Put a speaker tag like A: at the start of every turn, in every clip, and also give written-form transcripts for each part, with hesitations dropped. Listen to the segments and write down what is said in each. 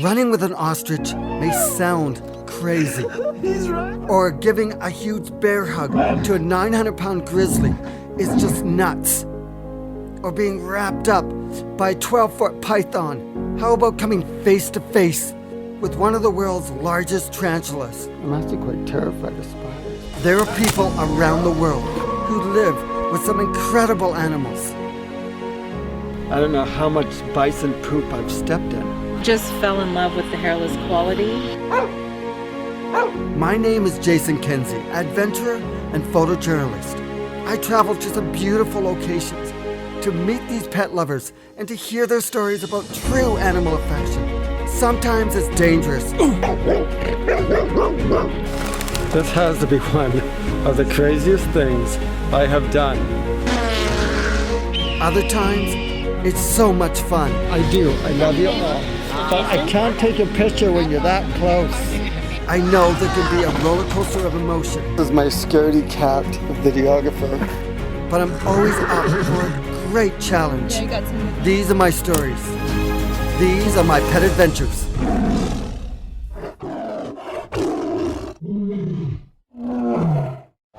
A: running with an ostrich may sound crazy.
B: He's right.
A: Or giving a huge bear hug to a 900-pound grizzly is just nuts. Or being wrapped up by a 12-foot python. How about coming face to face with one of the world's largest tarantulas? I'm actually quite terrified of spiders. There are people around the world who live with some incredible animals. I don't know how much bison poop I've stepped in.
C: Just fell in love with the hairless quality.
A: My name is Jason Kenzie, adventurer and photojournalist. I travel to some beautiful locations to meet these pet lovers and to hear their stories about true animal affection. Sometimes it's dangerous. This has to be one of the craziest things I have done. Other times, it's so much fun. I do. I love you all. But I can't take a picture when you're that close. I know there can be a roller coaster of emotion. This is my scaredy cat videographer. But I'm always up for a great challenge. These are my stories. These are my pet adventures.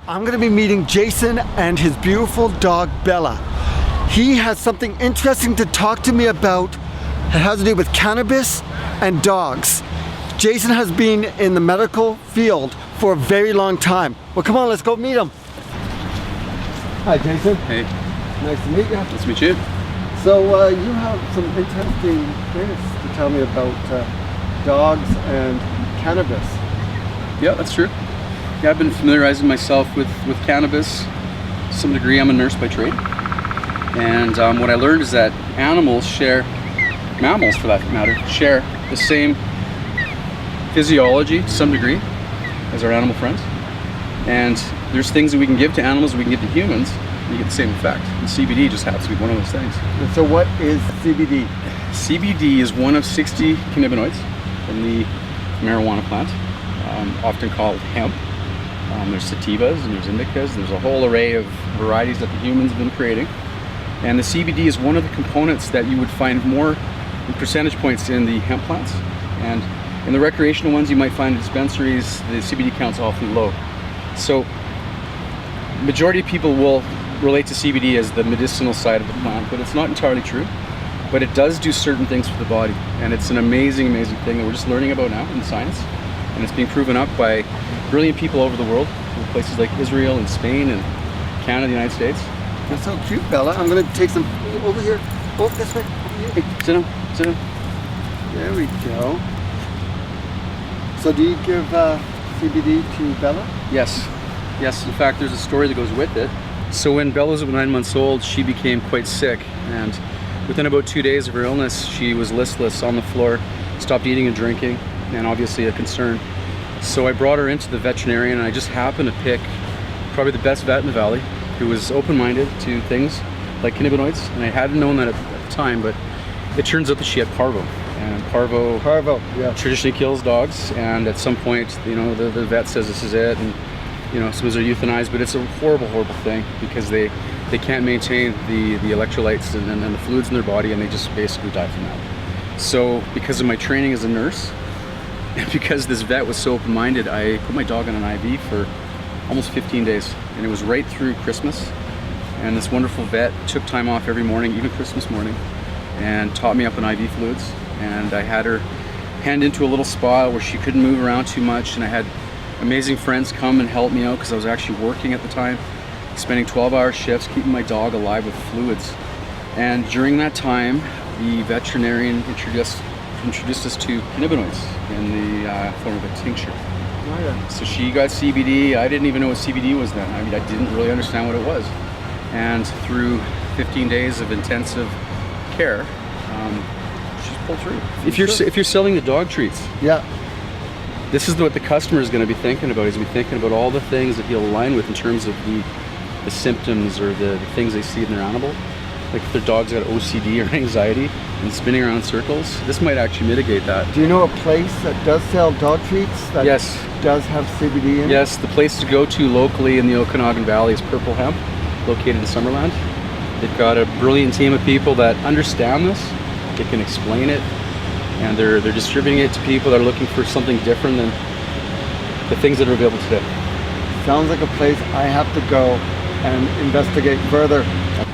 A: I'm going to be meeting Jason and his beautiful dog Bella. He has something interesting to talk to me about. It has to do with cannabis and dogs. Jason has been in the medical field for a very long time. Well, come on, let's go meet him. Hi, Jason.
D: Hey.
A: Nice to meet you.
D: Nice to meet you.
A: So you have some interesting things to tell me about dogs and cannabis.
D: Yeah, that's true. Yeah, I've been familiarizing myself with cannabis. To some degree, I'm a nurse by trade. And what I learned is that mammals for that matter, share the same physiology to some degree as our animal friends. And there's things that we can give to animals that we can give to humans, and you get the same effect. And CBD just happens to be one of those things.
A: And so what is CBD?
D: CBD is one of 60 cannabinoids from the marijuana plant, often called hemp. There's sativas and there's indicas. There's a whole array of varieties that the humans have been creating. And the CBD is one of the components that you would find more in percentage points in the hemp plants. And in the recreational ones you might find in dispensaries, the CBD count's awfully low. So majority of people will relate to CBD as the medicinal side of the plant, but it's not entirely true. But it does do certain things for the body. And it's an amazing, amazing thing that we're just learning about now in science. And it's being proven up by brilliant people over the world, in places like Israel and Spain and Canada, the United States.
A: That's so cute, Bella. I'm going to take some over here. Oh, this way. Over here.
D: Hey, sit down, sit down.
A: There we go. So do you give CBD to Bella?
D: Yes. Yes, in fact, there's a story that goes with it. So when Bella was about 9 months old, she became quite sick. And within about 2 days of her illness, she was listless on the floor, stopped eating and drinking, and obviously a concern. So I brought her into the veterinarian, and I just happened to pick probably the best vet in the valley, who was open-minded to things like cannabinoids, and I hadn't known that at the time, but it turns out that she had parvo, and parvo
A: yeah,
D: traditionally kills dogs, and at some point, you know, the vet says this is it, and you know, some are euthanized, but it's a horrible, horrible thing because they can't maintain the electrolytes and the fluids in their body, and they just basically die from that. So because of my training as a nurse, and because this vet was so open-minded, I put my dog on an IV for almost 15 days, and it was right through Christmas. And this wonderful vet took time off every morning, even Christmas morning, and taught me up on IV fluids. And I had her hand into a little spa where she couldn't move around too much, and I had amazing friends come and help me out because I was actually working at the time, spending 12-hour shifts, keeping my dog alive with fluids. And during that time, the veterinarian introduced us to cannabinoids in the form of a tincture.
A: Oh, yeah.
D: So she got CBD. I didn't even know what CBD was then. I mean, I didn't really understand what it was. And through 15 days of intensive care, she's pulled through. If you're selling the dog treats,
A: yeah,
D: this is what the customer is going to be thinking about. He's going to be thinking about all the things that he'll align with in terms of the symptoms or the things they see in their animal. Like if their dog's got OCD or anxiety and spinning around in circles, this might actually mitigate that.
A: Do you know a place that does sell dog treats that
D: yes.
A: does have CBD in it?
D: Yes, the place to go to locally in the Okanagan Valley is Purple Hemp, located in Summerland. They've got a brilliant team of people that understand this. They can explain it. and they're distributing it to people that are looking for something different than the things that are available today.
A: Sounds like a place I have to go and investigate further.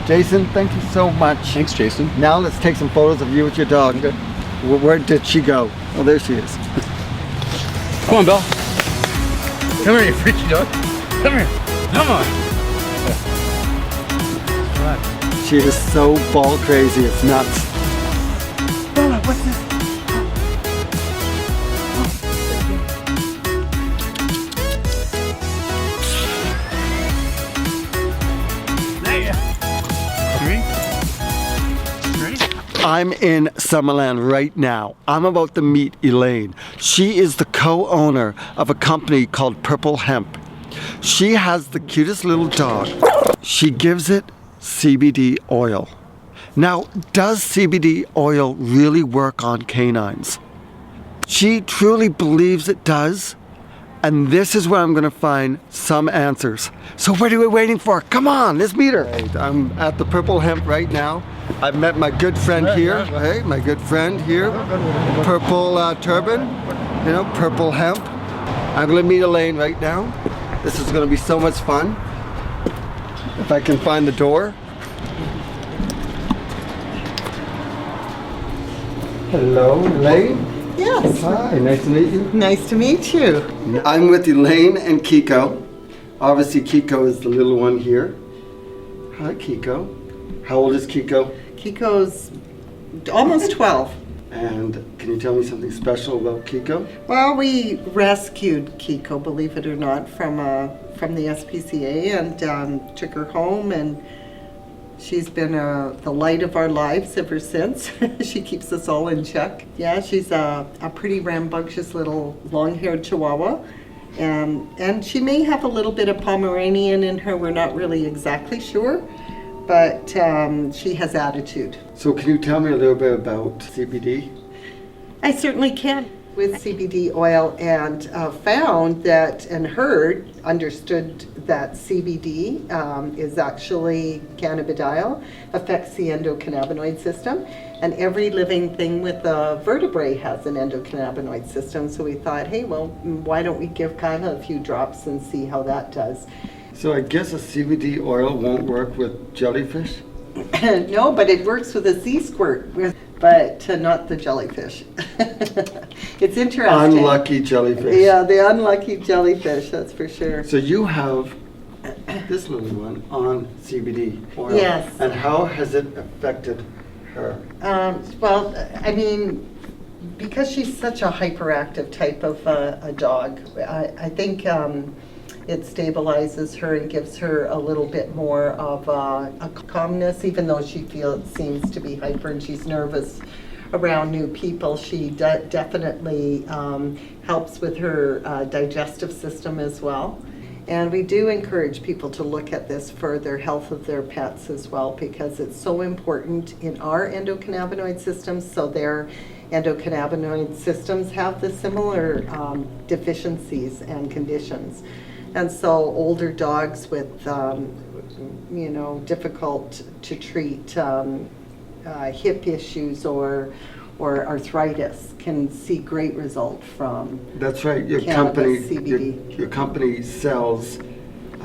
A: Jason, thank you so much.
D: Thanks, Jason.
A: Now let's take some photos of you with your dog.
D: Okay.
A: Where did she go? Oh, there she is.
D: Come on, Belle. Come here, you freaky dog. Come here. Come on.
A: She is so ball crazy, it's nuts. Bella, what's this? I'm in Summerland right now. I'm about to meet Elaine. She is the co-owner of a company called Purple Hemp. She has the cutest little dog. She gives it CBD oil. Now, does CBD oil really work on canines? She truly believes it does. And this is where I'm going to find some answers. So what are we waiting for? Come on, let's meet her. Right, I'm at the Purple Hemp right now. I've met my good friend here. Hey, my good friend here. Purple turban, you know, Purple Hemp. I'm going to meet Elaine right now. This is going to be so much fun. If I can find the door. Hello, Elaine.
B: Yes.
A: Hi, nice to meet you.
B: Nice to meet you.
A: I'm with Elaine and Kiko. Obviously, Kiko is the little one here. Hi, Kiko. How old is Kiko?
B: Kiko's almost 12.
A: And can you tell me something special about Kiko?
B: Well, we rescued Kiko, believe it or not, from the SPCA and took her home, and she's been the light of our lives ever since. She keeps us all in check. Yeah, she's a pretty rambunctious little long-haired Chihuahua. And she may have a little bit of Pomeranian in her. We're not really exactly sure, but she has attitude.
A: So can you tell me a little bit about CBD?
B: I certainly can. With CBD oil, and found that and understood that CBD is actually cannabidiol, affects the endocannabinoid system, and every living thing with a vertebrae has an endocannabinoid system. So we thought, hey, well, why don't we give Kyla a few drops and see how that does?
A: So I guess a CBD oil won't work with jellyfish?
B: No, but it works with a sea squirt, but not the jellyfish. It's interesting.
A: Unlucky jellyfish.
B: Yeah, the unlucky jellyfish, that's for sure.
A: So you have this little one on CBD oil.
B: Yes.
A: And how has it affected her?
B: Well, I mean, because she's such a hyperactive type of a dog, I think it stabilizes her and gives her a little bit more of a calmness, even though she seems to be hyper and she's nervous around new people. She definitely helps with her digestive system as well. And we do encourage people to look at this for their health of their pets as well, because it's so important in our endocannabinoid systems. So their endocannabinoid systems have the similar deficiencies and conditions. And so older dogs with, difficult to treat hip issues or arthritis can see great result from
A: That's right. Your
B: cannabis,
A: company,
B: CBD.
A: your company sells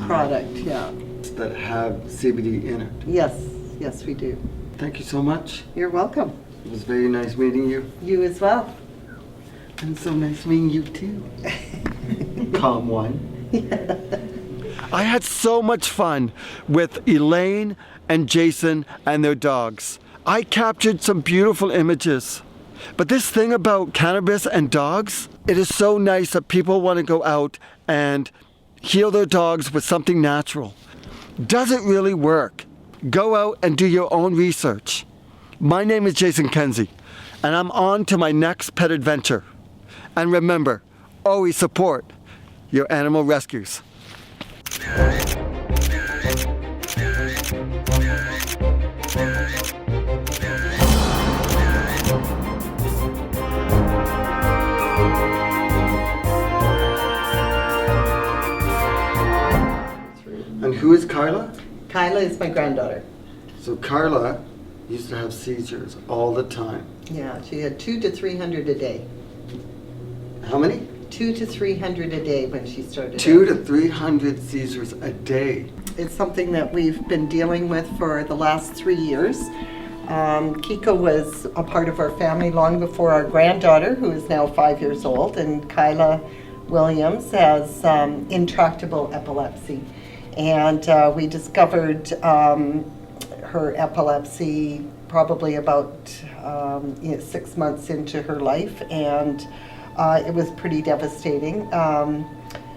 B: Product, yeah.
A: that have CBD in it.
B: Yes, we do.
A: Thank you so much.
B: You're welcome.
A: It was very nice meeting you.
B: You as well.
A: And so nice meeting you too. Calm one. I had so much fun with Elaine and Jason and their dogs. I captured some beautiful images. But this thing about cannabis and dogs, it is so nice that people want to go out and heal their dogs with something natural. Does it really work? Go out and do your own research. My name is Jason Kenzie, and I'm on to my next pet adventure. And remember, always support your animal rescues. And who is Carla?
B: Kyla is my granddaughter.
A: So Carla used to have seizures all the time.
B: Yeah, she had 200 to 300 a day.
A: How many?
B: 200 to 300 a day when she started.
A: 200 to 300 seizures a day.
B: It's something that we've been dealing with for the last 3 years. Kiko was a part of our family long before our granddaughter, who is now 5 years old, and Kyla Williams has intractable epilepsy. And we discovered her epilepsy probably about 6 months into her life, and it was pretty devastating.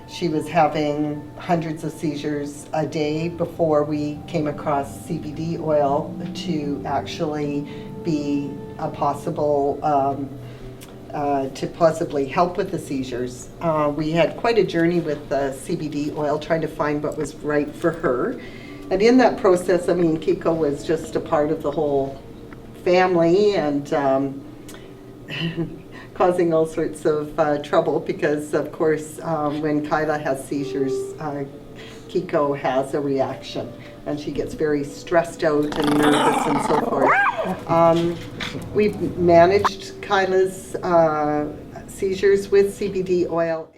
B: She was having hundreds of seizures a day before we came across CBD oil to actually be a possible, to possibly help with the seizures. We had quite a journey with the CBD oil, trying to find what was right for her. And in that process, I mean, Kiko was just a part of the whole family, and causing all sorts of trouble because, of course, when Kyla has seizures, Kiko has a reaction, and she gets very stressed out and nervous and so forth. We've managed Kyla's seizures with CBD oil.